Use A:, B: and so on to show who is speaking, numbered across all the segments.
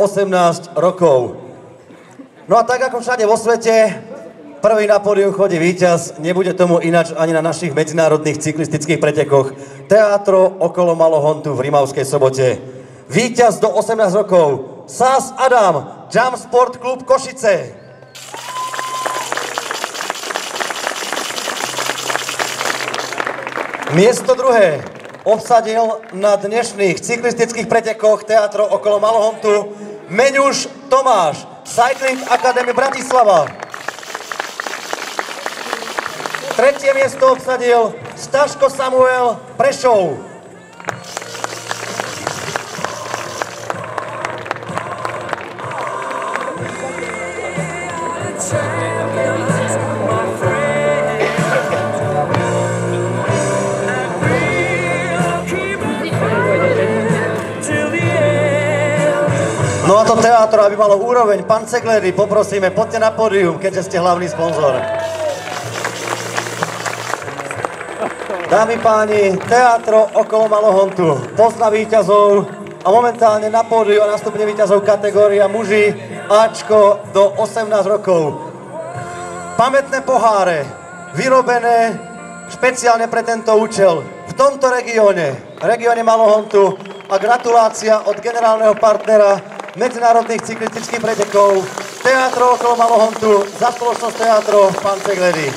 A: 18 rokov. No a tak ako všade vo svete, prvý na pódium chodí víťaz, nebude tomu ináč ani na našich medzinárodných cyklistických pretekoch Teatro okolo Malohontu v Rimavskej Sobote. Víťaz do 18 rokov, Sás Adam, Jump Sport Klub Košice. Miesto druhé obsadil na dnešných cyklistických pretekoch Teatro okolo Malohontu Meňuš Tomáš, Cycling Academy Bratislava. Tretie miesto obsadil Staško Samuel, Prešov. No a to teátro, aby malo úroveň, pán Ceglery, poprosíme, poďte na pódium, keďže ste hlavný sponzor. Dámy páni, Teatro okolo Malohontu pozná víťazov a momentálne na pódiu a nastupne víťazov kategória muži Ačko do 18 rokov. Pamätné poháre, vyrobené špeciálne pre tento účel v tomto regióne Malohontu a gratulácia od generálneho partnera medzinárodných cyklistických pretekov Teatro okolo Malohontu za spoločnosť Teatro, pán Ceglery.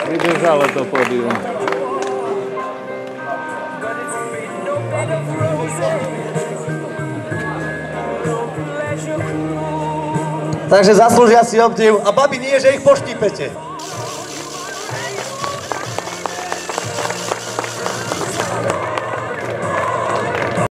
B: Vydržalo to pódium.
A: Takže zaslúžia si obdiv a babi nie, že ich poštípete.